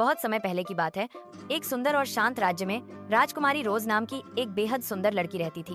बहुत समय पहले की बात है। एक सुंदर और शांत राज्य में राजकुमारी रोज नाम की एक बेहद सुंदर लड़की रहती थी।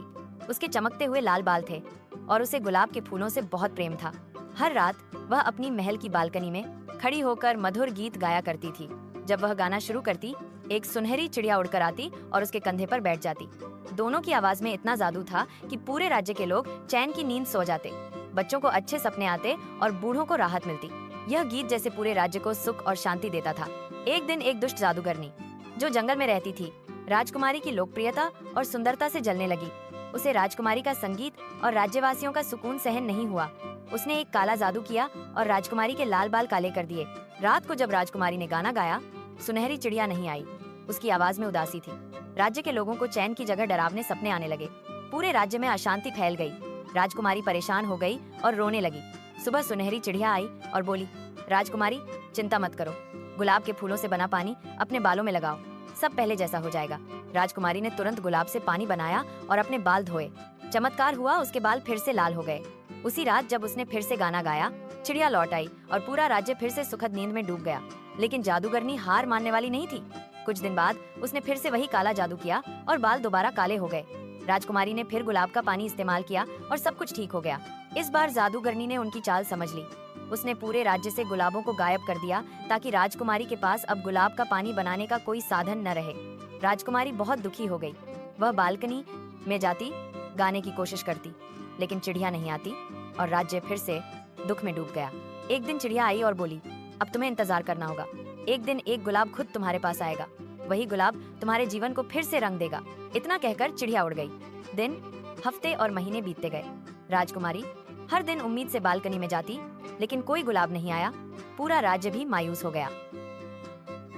उसके चमकते हुए लाल बाल थे और उसे गुलाब के फूलों से बहुत प्रेम था। हर रात वह अपनी महल की बालकनी में खड़ी होकर मधुर गीत गाया करती थी। जब वह गाना शुरू करती, एक सुनहरी चिड़िया उड़कर आती और उसके कंधे पर बैठ जाती। दोनों की आवाज में इतना जादू था कि पूरे राज्य के लोग चैन की नींद सो जाते, बच्चों को अच्छे सपने आते और बूढ़ों को राहत मिलती। यह गीत जैसे पूरे राज्य को सुख और शांति देता था। एक दिन एक दुष्ट जादूगरनी जो जंगल में रहती थी, राजकुमारी की लोकप्रियता और सुंदरता से जलने लगी। उसे राजकुमारी का संगीत और राज्यवासियों का सुकून सहन नहीं हुआ। उसने एक काला जादू किया और राजकुमारी के लाल बाल काले कर दिए। रात को जब राजकुमारी ने गाना गाया, सुनहरी चिड़िया नहीं आई। उसकी आवाज में उदासी थी। राज्य के लोगों को चैन की जगह डरावने सपने आने लगे। पूरे राज्य में अशांति फैल गई। राजकुमारी परेशान हो गई और रोने लगी। सुबह सुनहरी चिड़िया आई और बोली, राजकुमारी चिंता मत करो, गुलाब के फूलों से बना पानी अपने बालों में लगाओ, सब पहले जैसा हो जाएगा। राजकुमारी ने तुरंत गुलाब से पानी बनाया और अपने बाल धोए। चमत्कार हुआ, उसके बाल फिर से लाल हो गए। उसी रात जब उसने फिर से गाना गाया, चिड़िया लौट आई और पूरा राज्य फिर से सुखद नींद में डूब गया। लेकिन जादूगरनी हार मानने वाली नहीं थी। कुछ दिन बाद उसने फिर से वही काला जादू किया और बाल दोबारा काले हो गए। राजकुमारी ने फिर गुलाब का पानी इस्तेमाल किया और सब कुछ ठीक हो गया। इस बार जादूगरनी ने उनकी चाल समझ ली। उसने पूरे राज्य से गुलाबों को गायब कर दिया ताकि राजकुमारी के पास अब गुलाब का पानी बनाने का कोई साधन न रहे। राजकुमारी बहुत दुखी हो गई। वह बालकनी में जाती, गाने की कोशिश करती, लेकिन चिड़िया नहीं आती और राज्य फिर से दुख में डूब गया। एक दिन चिड़िया आई और बोली, अब तुम्हें इंतजार करना होगा। एक दिन एक गुलाब खुद तुम्हारे पास आएगा। वही गुलाब तुम्हारे जीवन को फिर से रंग देगा। इतना कहकर चिड़िया उड़ गई। दिन, हफ्ते और महीने बीतते गए। राजकुमारी हर दिन उम्मीद से बालकनी में जाती, लेकिन कोई गुलाब नहीं आया। पूरा राज्य भी मायूस हो गया।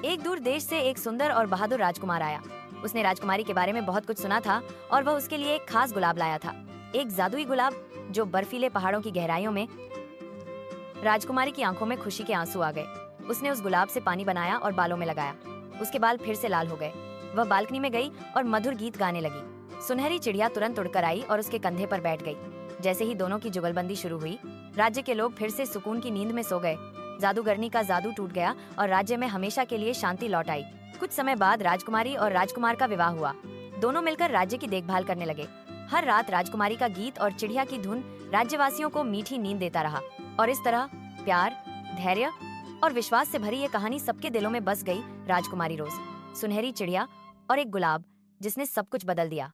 एक दूर देश से एक सुंदर और बहादुर राजकुमार आया। उसने राजकुमारी के बारे में बहुत कुछ सुना था और वह उसके लिए एक खास गुलाब लाया था, एक जादुई गुलाब जो बर्फीले पहाड़ों की गहराइयों में। राजकुमारी की आंखों में खुशी के आंसू आ गए। उसने उस गुलाब से पानी बनाया और बालों में लगाया। उसके बाल फिर से लाल हो गए। वह बालकनी में गई और मधुर गीत गाने लगी। सुनहरी चिड़िया तुरंत उड़कर आई और उसके कंधे पर बैठ गई। जैसे ही दोनों की जुगलबंदी शुरू हुई, राज्य के लोग फिर से सुकून की नींद में सो गए। जादूगरनी का जादू टूट गया और राज्य में हमेशा के लिए शांति लौट आई। कुछ समय बाद राजकुमारी और राजकुमार का विवाह हुआ। दोनों मिलकर राज्य की देखभाल करने लगे। हर रात राजकुमारी का गीत और चिड़िया की धुन राज्यवासियों को मीठी नींद देता रहा। और इस तरह प्यार, धैर्य और विश्वास से भरी ये कहानी सबके दिलों में बस गई। राजकुमारी रोज, सुनहरी चिड़िया और एक गुलाब जिसने सब कुछ बदल दिया।